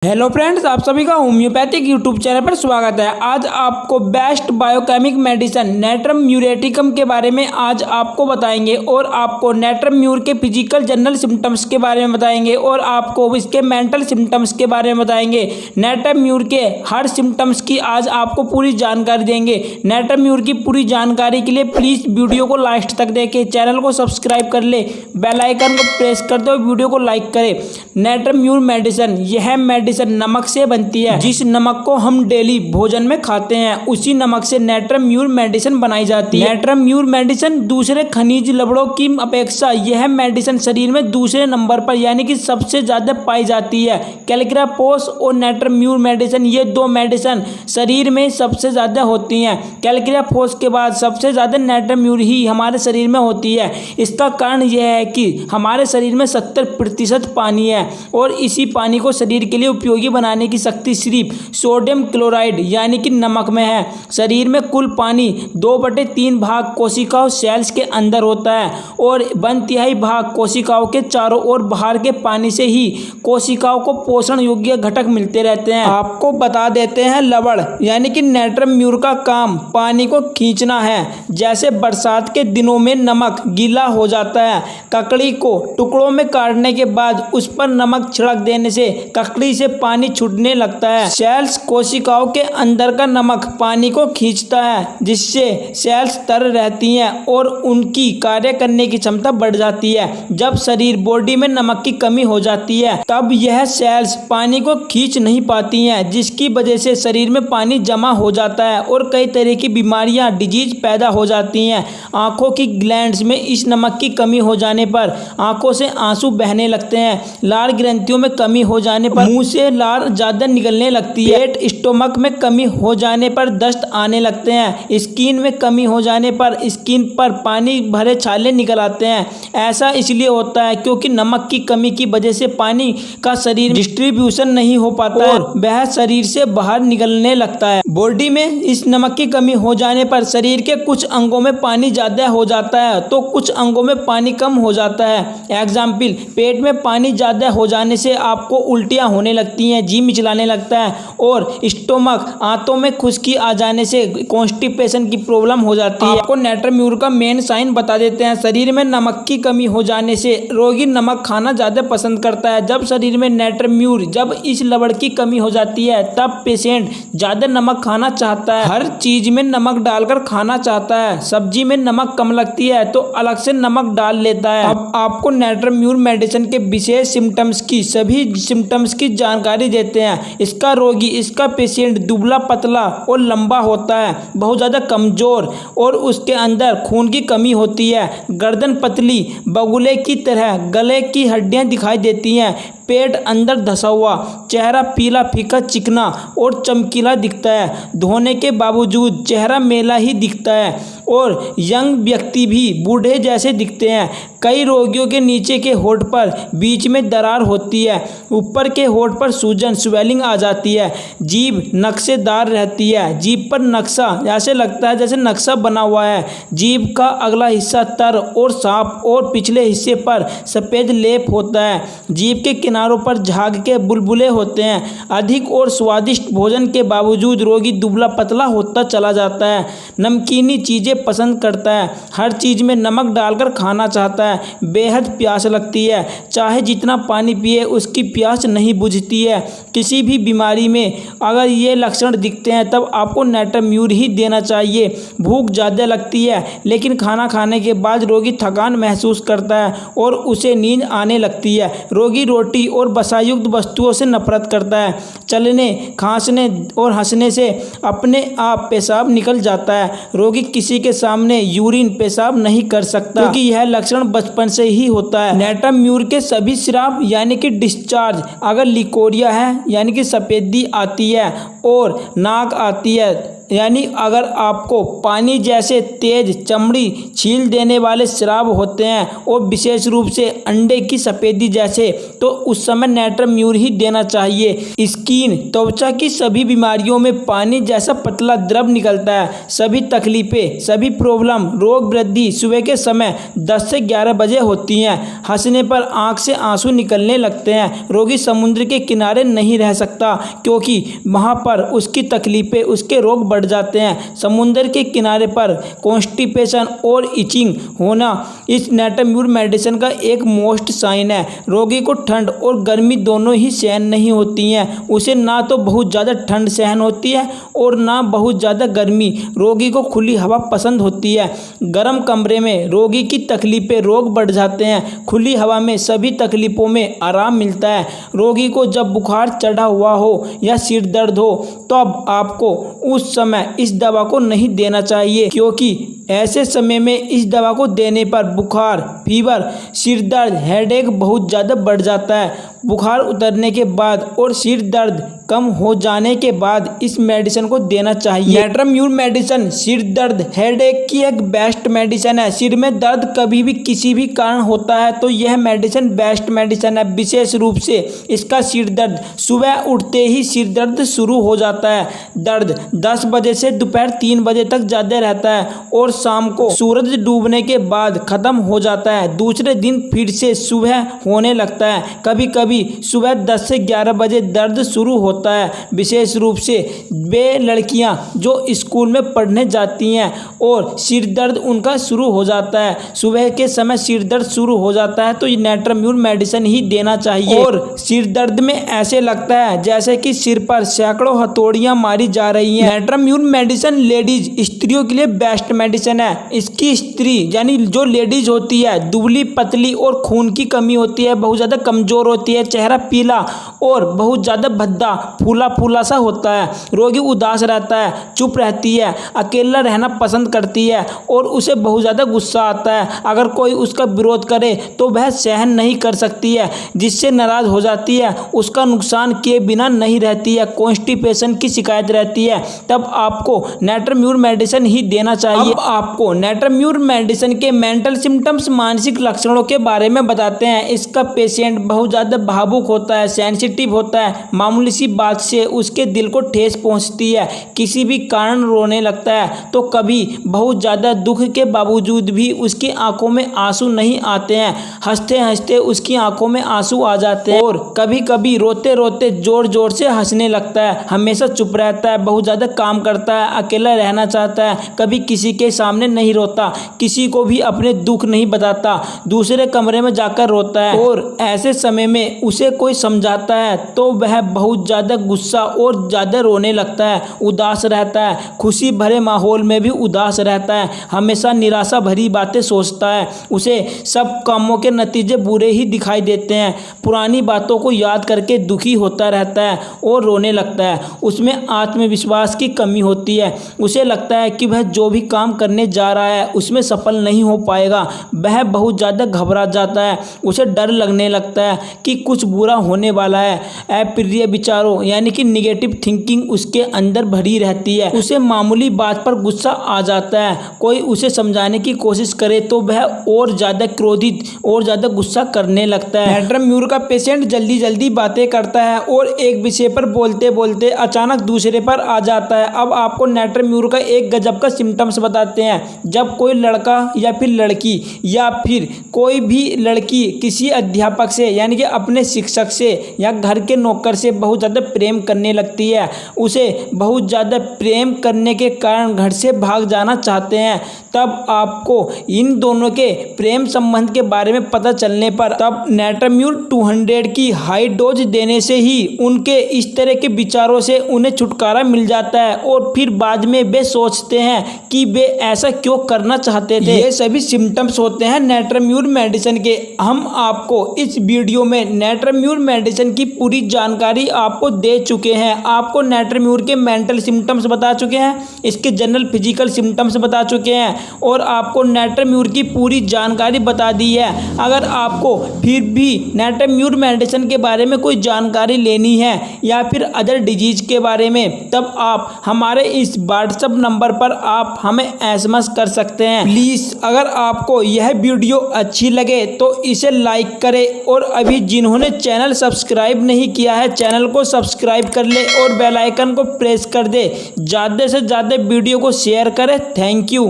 Hello friends, आप सभी का होम्योपैथिक यूट्यूब चैनल पर स्वागत है। आज आपको बेस्ट बायोकेमिक मेडिसिन नेट्रम म्यूरेटिकम के बारे में आज आपको बताएंगे और आपको नेट्रम म्यूर के फिजिकल जनरल सिम्टम्स के बारे में बताएंगे और आपको इसके मेंटल सिम्टम्स के बारे में बताएंगे। नेट्रम म्यूर के हर सिम्टम्स की आज आपको पूरी जानकारी देंगे। नेट्रम म्यूर की पूरी जानकारी के लिए प्लीज़ वीडियो को लास्ट तक देखें, चैनल को सब्सक्राइब कर ले, बेल आइकन को प्रेस कर दो, वीडियो को लाइक करें। नेट्रम म्यूर मेडिसिन, यह मेडिसिन नमक से बनती है। जिस नमक को हम डेली भोजन में खाते हैं उसी नमक से नेट्रम म्यूर मेडिसिन बनाई जाती है। नेट्रम म्यूर मेडिसिन दूसरे खनिज लवणों की अपेक्षा यह मेडिसिन शरीर में दूसरे नंबर पर यानी कि सबसे ज्यादा पाई जाती है। कैल्क्रापोस और नेट्रम म्यूर मेडिसिन, ये दो मेडिसिन शरीर में सबसे ज्यादा होती हैं। कैल्क्रापोस के बाद सबसे ज्यादा नेट्रम म्यूर ही हमारे शरीर में होती है। इसका कारण यह है कि हमारे शरीर में 70% पानी है और इसी पानी को शरीर के लिए उपयोगी बनाने की शक्ति सिर्फ सोडियम क्लोराइड यानी कि नमक में है। शरीर में कुल पानी 2/3 भाग कोशिकाओं सेल्स के अंदर होता है और 1/3 भाग कोशिकाओं के चारों ओर बाहर के पानी से ही कोशिकाओं को पोषण योग्य घटक मिलते रहते हैं। आपको बता देते हैं, लवण यानी कि नेट्रम म्यूर का काम पानी को खींचना है। जैसे बरसात के दिनों में नमक गीला हो जाता है, ककड़ी को टुकड़ों में काटने के बाद उस पर नमक छिड़क देने से ककड़ी से पानी छूटने लगता है। सेल्स कोशिकाओं के अंदर का नमक पानी को खींचता है जिससे सेल्स तर रहती हैं और उनकी कार्य करने की क्षमता बढ़ जाती है। जब शरीर बॉडी में नमक की कमी हो जाती है तब यह सेल्स पानी को खींच नहीं पाती हैं, जिसकी वजह से शरीर में पानी जमा हो जाता है और कई तरह की बीमारियां डिजीज पैदा हो जाती हैं। आंखों की ग्लैंड्स में इस नमक की कमी हो जाने पर आंखों से आंसू बहने लगते हैं। लार ग्रंथियों में कमी हो जाने पर मुंह से लार ज्यादा निकलने लगती है। पेट स्टोमक में कमी हो जाने पर दस्त आने लगते हैं। स्किन में कमी हो जाने पर स्किन पर पानी भरे छाले निकल आते हैं। ऐसा इसलिए होता है क्योंकि नमक की कमी की वजह से पानी का शरीर डिस्ट्रीब्यूशन नहीं हो पाता और वह शरीर से बाहर निकलने लगता है। बॉडी में इस नमक की कमी हो जाने पर शरीर के कुछ अंगों में पानी ज्यादा हो जाता है तो कुछ अंगों में पानी कम हो जाता है। एग्जाम्पल, पेट में पानी ज्यादा हो जाने से आपको उल्टियां होने लगती हैं, जी मिचलाने लगता है और स्टोमक आंतों में खुश्की आ जाने से कॉन्स्टिपेशन की प्रॉब्लम हो जाती है। आपको नेट्रम म्यूर का मेन साइन बता देते हैं। शरीर में नमक की कमी हो जाने से रोगी नमक खाना ज्यादा पसंद करता है। जब शरीर में नेट्रम म्यूर जब इस लवण की कमी हो जाती है तब पेशेंट ज्यादा नमक खाना चाहता है, हर चीज में नमक डालकर खाना चाहता है। सब्जी में नमक कम लगती है तो अलग से नमक डाल लेता है। अब आपको नेट्रम म्यूर मेडिसिन के विशेष सिम्टम्स की सभी सिम्टम्स की जानकारी देते हैं। इसका रोगी, इसका पेशेंट दुबला पतला और लंबा होता है, बहुत ज़्यादा कमज़ोर और उसके अंदर खून की कमी होती है। गर्दन पतली बगुले की तरह, गले की हड्डियां दिखाई देती हैं, पेट अंदर धंसा हुआ, चेहरा पीला फीका चिकना और चमकीला दिखता है। धोने के बावजूद चेहरा मेला ही दिखता है और यंग व्यक्ति भी बूढ़े जैसे दिखते हैं। कई रोगियों के नीचे के होंठ पर बीच में दरार होती है, ऊपर के होंठ पर सूजन स्वेलिंग आ जाती है, जीभ नक्शेदार रहती है, जीभ पर नक्शा ऐसे लगता है जैसे नक्शा बना हुआ है। जीभ का अगला हिस्सा तर और साफ और पिछले हिस्से पर सफ़ेद लेप होता है। जीभ के किनारों पर झाग के बुलबुले होते हैं। अधिक और स्वादिष्ट भोजन के बावजूद रोगी दुबला पतला होता चला जाता है। नमकीनी चीज़ें पसंद करता है, हर चीज़ में नमक डालकर खाना चाहता है। बेहद प्यास लगती है, चाहे जितना पानी पिए उसकी प्यास नहीं बुझती है। किसी भी बीमारी में अगर ये लक्षण दिखते हैं तब आपको नेट्रम म्यूर ही देना चाहिए। भूख ज़्यादा लगती है लेकिन खाना खाने के बाद रोगी थकान महसूस करता है और उसे नींद आने लगती है। रोगी रोटी और वसायुक्त वस्तुओं से नफरत करता है। चलने, खांसने और हंसने से अपने आप पेशाब निकल जाता है। रोगी किसी के सामने यूरिन पेशाब नहीं कर सकता क्योंकि यह लक्षण बचपन से ही होता है। नेट्रम म्यूर के सभी स्राव यानी कि डिस्चार्ज, अगर लिकोरिया है यानी कि सफेदी आती है और नाक आती है यानी अगर आपको पानी जैसे तेज चमड़ी छील देने वाले स्राव होते हैं और विशेष रूप से अंडे की सफेदी जैसे, तो उस समय नेट्रम म्यूर ही देना चाहिए। स्किन त्वचा की सभी बीमारियों में पानी जैसा पतला द्रव निकलता है। सभी तकलीफें, सभी प्रॉब्लम, रोग वृद्धि सुबह के समय 10 से 11 बजे होती हैं। हंसने पर आंख से आंसू निकलने लगते हैं। रोगी समुद्र के किनारे नहीं रह सकता क्योंकि वहां पर उसकी तकलीफें, उसके रोग बढ़ जाते हैं। समुद्र के किनारे पर कॉन्स्टिपेशन और इचिंग होना इस नेट्रम म्यूर मेडिसिन का एक मोस्ट साइन है। रोगी को ठंड और गर्मी दोनों ही सहन नहीं होती हैं। उसे ना तो बहुत ज़्यादा ठंड सहन होती है और ना बहुत ज़्यादा गर्मी। रोगी को खुली हवा पसंद होती है। गर्म कमरे में रोगी की तकलीफें, रोग बढ़ जाते हैं। खुली हवा में सभी तकलीफों में आराम मिलता है। रोगी को जब बुखार चढ़ा हुआ हो या सिर दर्द हो तो अब आपको उस समय इस दवा को नहीं देना चाहिए क्योंकि ऐसे समय में इस दवा को देने पर बुखार, फीवर, सिर दर्द, हेडेक बहुत ज़्यादा बढ़ जाता है। बुखार उतरने के बाद और सिर दर्द कम हो जाने के बाद इस मेडिसिन को देना चाहिए। नेट्रम म्यूर मेडिसिन सिर दर्द, हेडेक की एक बेस्ट मेडिसिन है। सिर में दर्द कभी भी किसी भी कारण होता है तो यह मेडिसिन बेस्ट मेडिसिन है। विशेष रूप से इसका सिर दर्द, सुबह उठते ही सिर दर्द शुरू हो जाता है। दर्द 10 बजे से दोपहर 3 बजे तक ज़्यादा रहता है और शाम को सूरज डूबने के बाद ख़त्म हो जाता है। दूसरे दिन फिर से सुबह होने लगता है। कभी कभी सुबह 10 से 11 बजे दर्द शुरू होता है। विशेष रूप से वे लड़कियां जो स्कूल में पढ़ने जाती हैं और सिर दर्द उनका शुरू हो जाता है, सुबह के समय सिर दर्द शुरू हो जाता है तो ये नेट्रम म्यूर मेडिसिन ही देना चाहिए। और सिर दर्द में ऐसे लगता है जैसे कि सिर पर सैकड़ों हथौड़ियां मारी जा रही हैं। नेट्रम म्यूर मेडिसिन लेडीज, स्त्रियों के लिए बेस्ट मेडिसिन है। इसकी स्त्री यानी जो लेडीज होती है दुबली पतली और खून की कमी होती है, बहुत ज़्यादा कमजोर होती है, चेहरा पीला और बहुत ज़्यादा भद्दा फूला फूला सा होता है। रोगी उदास रहता है, चुप रहती है, अकेला रहना पसंद करती है और उसे बहुत ज़्यादा गुस्सा आता है। अगर कोई उसका विरोध करे तो वह सहन नहीं कर सकती है, जिससे नाराज हो जाती है, उसका नुकसान किए बिना नहीं रहती है, कॉन्स्टिपेशन की शिकायत रहती है। तब आपको नेट्रम म्यूर मेडिसिन ही देना चाहिए। अब आपको नेट्रम म्यूर मेडिसिन के मेंटल सिम्टम्स, मानसिक लक्षणों के बारे में बताते हैं। इसका पेशेंट बहुत ज़्यादा भावुक होता है, सेंसिटिव होता है। मामूली सी बात से उसके दिल को ठेस पहुंचती है। किसी भी कारण रोने लगता है तो कभी बहुत ज़्यादा दुख के बावजूद भी उसकी आंखों में आंसू नहीं आते हैं। हंसते हंसते उसकी आंखों में आंसू आ जाते हैं और कभी कभी रोते रोते जोर जोर से हंसने लगता है। हमेशा चुप रहता है, बहुत ज़्यादा काम करता है, अकेला रहना चाहता है, कभी किसी के सामने नहीं रोता, किसी को भी अपने दुख नहीं बताता, दूसरे कमरे में जाकर रोता है। और ऐसे समय में उसे कोई समझाता है तो वह बहुत ज़्यादा गुस्सा और ज़्यादा रोने लगता है, उदास रहता है, खुशी भरे माहौल में भी उदास रहता है, हमेशा निराशा भरी बातें सोचता है, उसे सब कामों के नतीजे बुरे ही दिखाई देते हैं, पुरानी बातों को याद करके दुखी होता रहता है और रोने लगता है। उसमें आत्मविश्वास की कमी होती है, उसे लगता है कि वह जो भी काम करने जा रहा है उसमें सफल नहीं हो पाएगा। वह बहुत ज़्यादा घबरा जाता है, उसे डर लगने लगता है कि कुछ बुरा होने वाला है। अप्रिय विचारों यानी कि निगेटिव थिंकिंग उसके अंदर भरी रहती है। उसे मामूली बात पर गुस्सा आ जाता है, कोई उसे समझाने की कोशिश करे तो वह और ज़्यादा क्रोधित और ज़्यादा गुस्सा करने लगता है। नेट्रम म्यूर का पेशेंट जल्दी जल्दी बातें करता है और एक विषय पर बोलते बोलते अचानक दूसरे पर आ जाता है। अब आपको नेट्रम म्यूर का एक गजब का सिम्टम्स बताते हैं। जब कोई लड़का या फिर लड़की या फिर कोई भी लड़की किसी अध्यापक से यानी कि अपने शिक्षक से या घर के नौकर से बहुत ज़्यादा प्रेम करने लगती है, उसे बहुत ज़्यादा प्रेम करने के कारण घर से भाग जाना चाहते हैं, तब आपको इन दोनों के प्रेम संबंध के बारे में पता चलने पर तब नेट्रम म्यूर 200 की हाई डोज देने से ही उनके इस तरह के विचारों से उन्हें छुटकारा मिल जाता है और फिर बाद में वे सोचते हैं कि वे ऐसा क्यों करना चाहते थे। ये सभी सिम्टम्स होते हैं नेट्रम्यूर मेडिसिन के। हम आपको इस वीडियो में नेट्रम्यूर मेडिसिन की पूरी जानकारी आपको दे चुके हैं। आपको नेट्रम्यूर के मेंटल सिम्टम्स बता चुके हैं, इसके जनरल फिजिकल सिम्टम्स बता चुके हैं और आपको नेट्रम्यूर की पूरी जानकारी बता दी है। अगर आपको फिर भी नेट्रम्यूर मेडिसिन के बारे में कोई जानकारी लेनी है या फिर अदर डिजीज के बारे में, तब आप हमारे इस व्हाट्सएप नंबर पर आप हमें एसएमएस कर सकते हैं। प्लीज़ अगर आपको यह वीडियो अच्छी लगे तो इसे लाइक करें और अभी जिन्होंने चैनल सब्सक्राइब नहीं किया है चैनल को सब्सक्राइब कर ले और बेल आइकन को प्रेस कर दे। ज़्यादा से ज़्यादा वीडियो को शेयर करें। Thank you.